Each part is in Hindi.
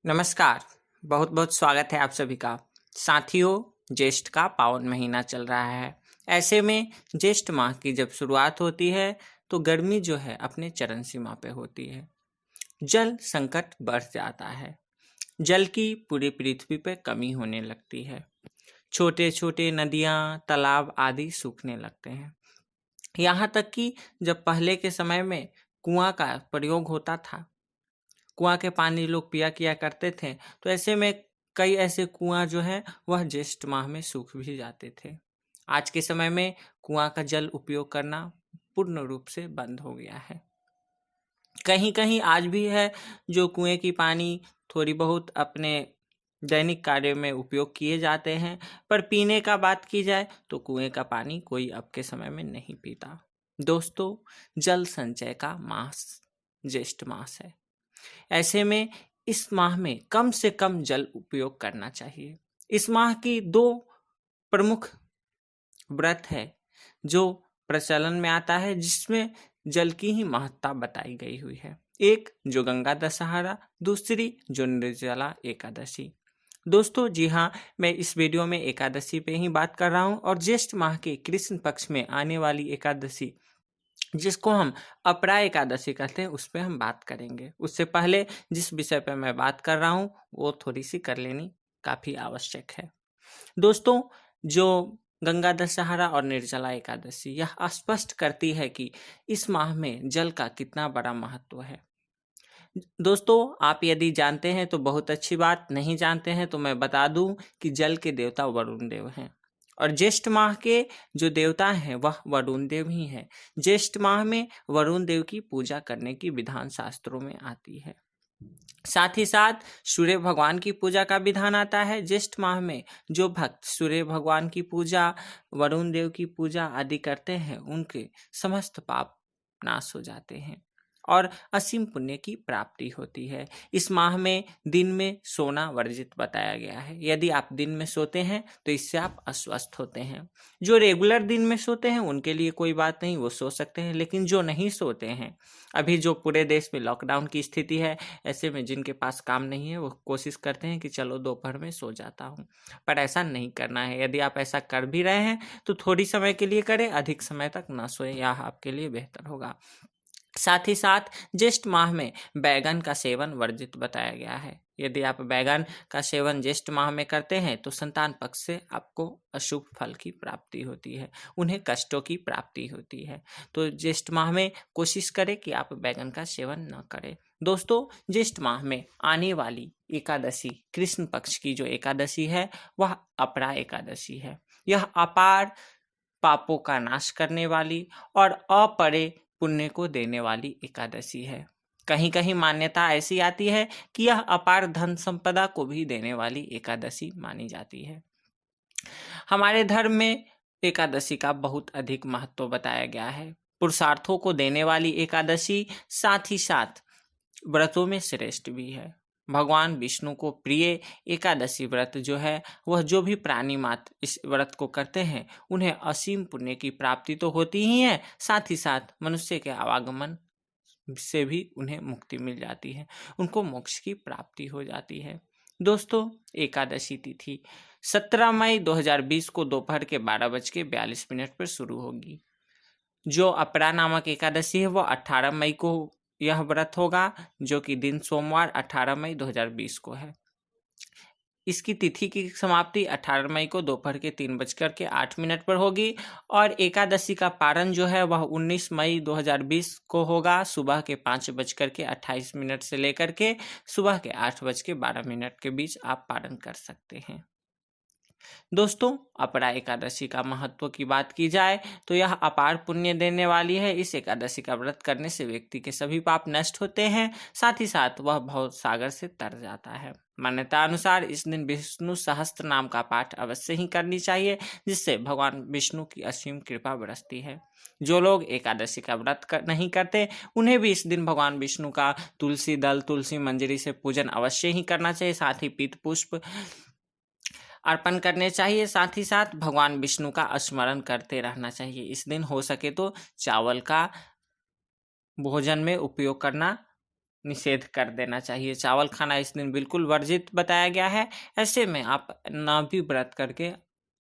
नमस्कार। बहुत बहुत स्वागत है आप सभी का। साथियों, ज्येष्ठ का पावन महीना चल रहा है। ऐसे में ज्येष्ठ माह की जब शुरुआत होती है तो गर्मी जो है अपने चरम सीमा पे होती है। जल संकट बढ़ जाता है। जल की पूरी पृथ्वी पे कमी होने लगती है। छोटे छोटे नदियाँ, तालाब आदि सूखने लगते हैं। यहाँ तक कि जब पहले के समय में कुआं का प्रयोग होता था, कुआं के पानी लोग पिया किया करते थे, तो ऐसे में कई ऐसे कुआं जो है वह ज्येष्ठ माह में सूख भी जाते थे। आज के समय में कुआं का जल उपयोग करना पूर्ण रूप से बंद हो गया है। कहीं कहीं आज भी है जो कुएं की पानी थोड़ी बहुत अपने दैनिक कार्य में उपयोग किए जाते हैं, पर पीने का बात की जाए तो कुएं का पानी कोई अब के समय में नहीं पीता। दोस्तों, जल संचय का मास ज्येष्ठ मास है। ऐसे में इस माह में कम से कम जल उपयोग करना चाहिए। इस माह की दो प्रमुख व्रत है जो प्रचलन में आता है, जिसमें जल की ही महत्ता बताई गई हुई है। एक जो गंगा दशहरा, दूसरी जो निर्जला एकादशी। दोस्तों जी हाँ, मैं इस वीडियो में एकादशी पे ही बात कर रहा हूँ और ज्येष्ठ माह के कृष्ण पक्ष में आने वाली एकादशी, जिसको हम अपरा एकादशी कहते हैं, उस पे हम बात करेंगे। उससे पहले जिस विषय पे मैं बात कर रहा हूँ वो थोड़ी सी कर लेनी काफी आवश्यक है। दोस्तों, जो गंगा दशहरा और निर्जला एकादशी यह स्पष्ट करती है कि इस माह में जल का कितना बड़ा महत्व है। दोस्तों, आप यदि जानते हैं तो बहुत अच्छी बात, नहीं जानते हैं तो मैं बता दूं कि जल के देवता वरुण देव हैं और ज्येष्ठ माह के जो देवता हैं वह वरुण देव ही हैं। ज्येष्ठ माह में वरुण देव की पूजा करने की विधान शास्त्रों में आती है। साथ ही साथ सूर्य भगवान की पूजा का विधान आता है। ज्येष्ठ माह में जो भक्त सूर्य भगवान की पूजा, वरुण देव की पूजा आदि करते हैं, उनके समस्त पाप नाश हो जाते हैं और असीम पुण्य की प्राप्ति होती है। इस माह में दिन में सोना वर्जित बताया गया है। यदि आप दिन में सोते हैं तो इससे आप अस्वस्थ होते हैं। जो रेगुलर दिन में सोते हैं उनके लिए कोई बात नहीं, वो सो सकते हैं, लेकिन जो नहीं सोते हैं, अभी जो पूरे देश में लॉकडाउन की स्थिति है, ऐसे में जिनके पास काम नहीं है वो कोशिश करते हैं कि चलो दोपहर में सो जाता हूँ, पर ऐसा नहीं करना है। यदि आप ऐसा कर भी रहे हैं तो थोड़ी समय के लिए करें, अधिक समय तक ना सोएं, यह आपके लिए बेहतर होगा। साथ ही साथ ज्येष्ठ माह में बैगन का सेवन वर्जित बताया गया है। यदि आप बैगन का सेवन ज्येष्ठ माह में करते हैं तो संतान पक्ष से आपको अशुभ फल की प्राप्ति होती है, उन्हें कष्टों की प्राप्ति होती है। तो ज्येष्ठ माह में कोशिश करें कि आप बैगन का सेवन न करें। दोस्तों, ज्येष्ठ माह में आने वाली एकादशी, कृष्ण पक्ष की जो एकादशी है वह अपरा एकादशी है। यह अपार पापों का नाश करने वाली और अपरे पुण्य को देने वाली एकादशी है। कहीं कहीं मान्यता ऐसी आती है कि यह अपार धन संपदा को भी देने वाली एकादशी मानी जाती है। हमारे धर्म में एकादशी का बहुत अधिक महत्व बताया गया है। पुरुषार्थों को देने वाली एकादशी साथ ही साथ व्रतों में श्रेष्ठ भी है। भगवान विष्णु को प्रिय एकादशी व्रत जो है, वह जो भी प्राणी मात्र इस व्रत को करते हैं उन्हें असीम पुण्य की प्राप्ति तो होती ही है, साथ ही साथ मनुष्य के आवागमन से भी उन्हें मुक्ति मिल जाती है, उनको मोक्ष की प्राप्ति हो जाती है। दोस्तों, एकादशी तिथि 17 मई 2020 को दोपहर के 12:42 पर शुरू होगी। जो अपरा नामक एकादशी है वो 18 मई को यह व्रत होगा, जो कि दिन सोमवार 18 मई 2020 को है। इसकी तिथि की समाप्ति 18 मई को दोपहर के 3:08 पर होगी और एकादशी का पारण जो है वह 19 मई 2020 को होगा, सुबह के 5:28 से लेकर के सुबह के 8:12 के बीच आप पारण कर सकते हैं। दोस्तों, अपरा एकादशी का महत्व की बात की जाए तो यह अपार पुण्य देने वाली है। इस एकादशी का व्रत करने से व्यक्ति के सभी पाप नष्ट होते हैं, साथ ही साथ वह भव सागर से तर जाता है। मान्यता अनुसार इस दिन विष्णु सहस्त्र नाम का पाठ अवश्य ही करनी चाहिए, जिससे भगवान विष्णु की असीम कृपा बरसती है। जो लोग एकादशी का व्रत नहीं करते उन्हें भी इस दिन भगवान विष्णु का तुलसी दल, तुलसी मंजरी से पूजन अवश्य ही करना चाहिए। साथ ही पीत पुष्प अर्पण करने चाहिए। साथ ही साथ भगवान विष्णु का स्मरण करते रहना चाहिए। इस दिन हो सके तो चावल का भोजन में उपयोग करना निषेध कर देना चाहिए। चावल खाना इस दिन बिल्कुल वर्जित बताया गया है। ऐसे में आप ना भी व्रत करके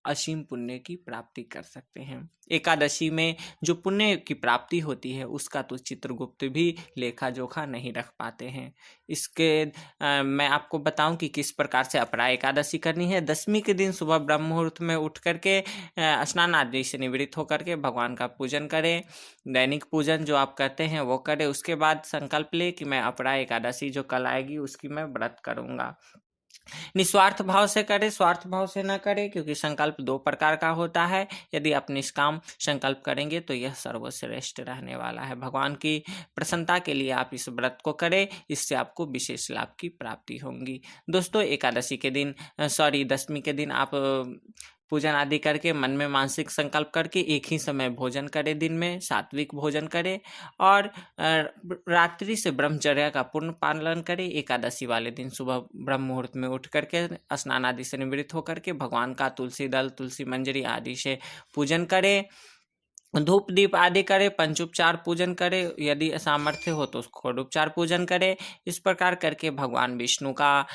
असीम पुण्य की प्राप्ति कर सकते हैं। एकादशी में जो पुण्य की प्राप्ति होती है उसका तो चित्रगुप्त भी लेखा जोखा नहीं रख पाते हैं। मैं आपको बताऊं कि किस प्रकार से अपरा एकादशी करनी है। दशमी के दिन सुबह ब्रह्म मुहूर्त में उठ करके स्नान आदि से निवृत्त होकर के भगवान का पूजन करें। दैनिक पूजन जो आप करते हैं वो करें। उसके बाद संकल्प ले कि मैं अपरा एकादशी जो कल आएगी उसकी मैं व्रत करूंगा। निस्वार्थ भाव से करे, स्वार्थ भाव से न करे, क्योंकि संकल्प दो प्रकार का होता है। यदि आप निष्काम संकल्प करेंगे तो यह सर्वश्रेष्ठ रहने वाला है। भगवान की प्रसन्नता के लिए आप इस व्रत को करें, इससे आपको विशेष लाभ की प्राप्ति होगी। दोस्तों, एकादशी के दिन दशमी के दिन आप पूजन आदि करके मन में मानसिक संकल्प करके एक ही समय भोजन करें। दिन में सात्विक भोजन करें और रात्रि से ब्रह्मचर्य का पूर्ण पालन करें। एकादशी वाले दिन सुबह ब्रह्म मुहूर्त में उठ करके स्नान आदि से निवृत्त होकर के भगवान का तुलसी दल, तुलसी मंजरी आदि से पूजन करें। धूप दीप आदि करे, पंचोपचार पूजन करे। यदि सामर्थ्य हो तो षोडोपचार पूजन करे। इस प्रकार करके भगवान विष्णु का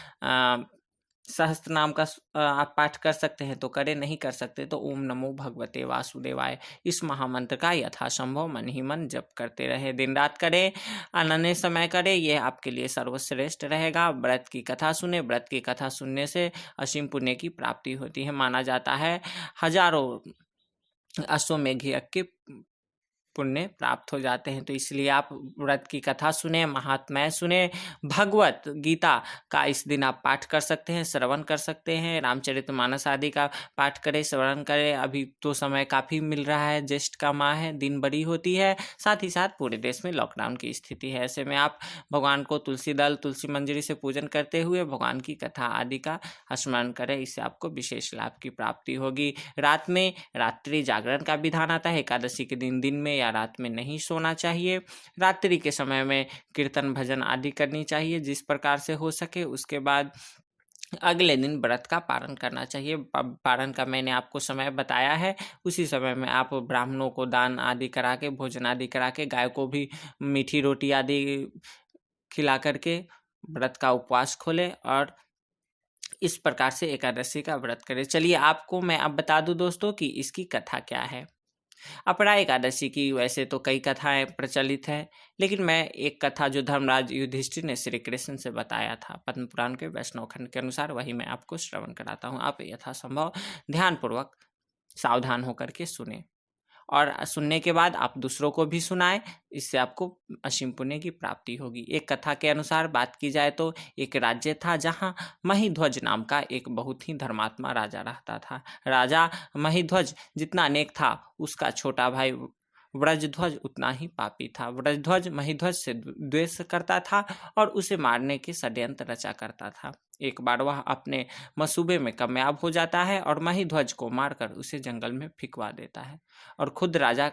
सहस्त्र नाम का आप पाठ कर सकते हैं तो करें, नहीं कर सकते तो ओम नमो भगवते वासुदेवाय इस महामंत्र का यथासंभव मन ही मन जप करते रहे। दिन रात करें, अनन्य समय करें, यह आपके लिए सर्वश्रेष्ठ रहेगा। व्रत की कथा सुने, व्रत की कथा सुनने से असीम पुण्य की प्राप्ति होती है। माना जाता है हजारों अश्वमेघ यज्ञ के पुण्य प्राप्त हो जाते हैं। तो इसलिए आप व्रत की कथा सुने, महात्म्य सुने, भगवत गीता का इस दिन आप पाठ कर सकते हैं, श्रवण कर सकते हैं। रामचरितमानस आदि का पाठ करें, श्रवण करें। अभी तो समय काफ़ी मिल रहा है, ज्येष्ठ का माह है, दिन बड़ी होती है। साथ ही साथ पूरे देश में लॉकडाउन की स्थिति है। ऐसे में आप भगवान को तुलसी दल, तुलसी मंजरी से पूजन करते हुए भगवान की कथा आदि का स्मरण करें। इससे आपको विशेष लाभ की प्राप्ति होगी। रात में रात्रि जागरण का विधान आता है। एकादशी के दिन दिन में या रात में नहीं सोना चाहिए। रात्रि के समय में कीर्तन भजन आदि करनी चाहिए जिस प्रकार से हो सके। उसके बाद अगले दिन व्रत का पारण करना चाहिए। पारण का मैंने आपको समय बताया है। उसी समय में आप ब्राह्मणों को दान आदि करा के, भोजन आदि करा के, गाय को भी मीठी रोटी आदि खिला करके व्रत का उपवास खोले और इस प्रकार से एकादशी का व्रत करें। चलिए आपको मैं अब बता दूं दोस्तों कि इसकी कथा क्या है। अपरा एकादशी की वैसे तो कई कथाएं प्रचलित है, लेकिन मैं एक कथा जो धर्मराज युधिष्ठिर ने श्री कृष्ण से बताया था पद्म पुराण के वैष्णव खंड के अनुसार, वही मैं आपको श्रवण कराता हूँ। आप यथासंभव ध्यानपूर्वक सावधान होकर के सुने और सुनने के बाद आप दूसरों को भी सुनाएं। इससे आपको असीम पुण्य की प्राप्ति होगी। एक कथा के अनुसार बात की जाए तो एक राज्य था जहां महिध्वज नाम का एक बहुत ही धर्मात्मा राजा रहता था। राजा महिध्वज जितना नेक था, उसका छोटा भाई व्रजध्वज उतना ही पापी था। व्रजध्वज महिध्वज से द्वेष करता था और उसे मारने के षड्यंत्र रचा करता था। एक बार वह अपने मसूबे में कामयाब हो जाता है और महिध्वज को मारकर उसे जंगल में फेंकवा देता है और खुद राजा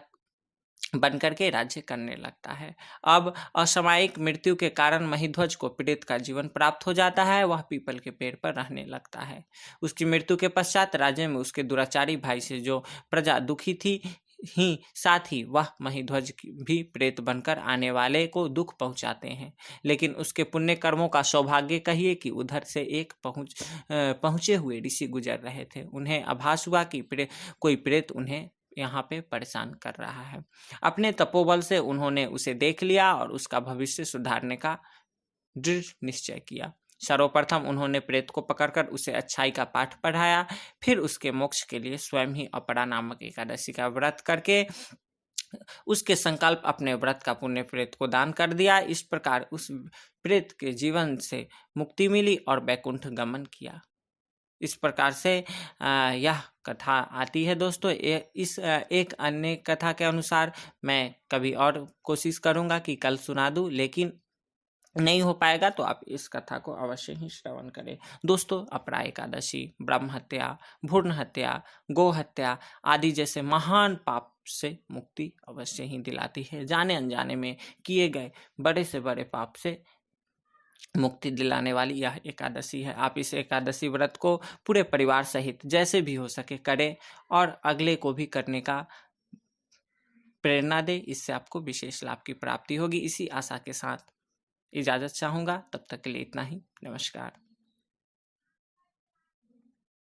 बनकर के राज्य करने लगता है। अब असामयिक मृत्यु के कारण महिध्वज को पीड़ित का जीवन प्राप्त हो जाता है। वह पीपल के पेड़ पर रहने लगता है। उसकी मृत्यु के पश्चात राज्य में उसके दुराचारी भाई से जो प्रजा दुखी थी, ही साथ ही वह महिध्वज भी प्रेत बनकर आने वाले को दुख पहुंचाते हैं। लेकिन उसके पुण्य कर्मों का सौभाग्य कहिए कि उधर से एक पहुंचे हुए ऋषि गुजर रहे थे। उन्हें आभास हुआ कि कोई प्रेत उन्हें यहाँ पे परेशान कर रहा है। अपने तपोबल से उन्होंने उसे देख लिया और उसका भविष्य सुधारने का दृढ़ निश्चय किया। सर्वप्रथम उन्होंने प्रेत को पकड़कर उसे अच्छाई का पाठ पढ़ाया। फिर उसके मोक्ष के लिए स्वयं ही अपरा नामक एकादशी का व्रत करके उसके संकल्प अपने व्रत का पुण्य प्रेत को दान कर दिया। इस प्रकार उस प्रेत के जीवन से मुक्ति मिली और वैकुंठ गमन किया। इस प्रकार से यह कथा आती है दोस्तों। एक अन्य कथा के अनुसार मैं कभी और कोशिश करूंगा कि कल सुना दूं, लेकिन नहीं हो पाएगा तो आप इस कथा को अवश्य ही श्रवण करें। दोस्तों, अपरा एकादशी ब्रह्म हत्या, भ्रूण हत्या, गो हत्या आदि जैसे महान पाप से मुक्ति अवश्य ही दिलाती है। जाने अनजाने में किए गए बड़े से बड़े पाप से मुक्ति दिलाने वाली यह एकादशी है। आप इस एकादशी व्रत को पूरे परिवार सहित जैसे भी हो सके करें और अगले को भी करने का प्रेरणा दें। इससे आपको विशेष लाभ की प्राप्ति होगी। इसी आशा के साथ इजाज़त चाहूँगा। तब तक के लिए इतना ही। नमस्कार।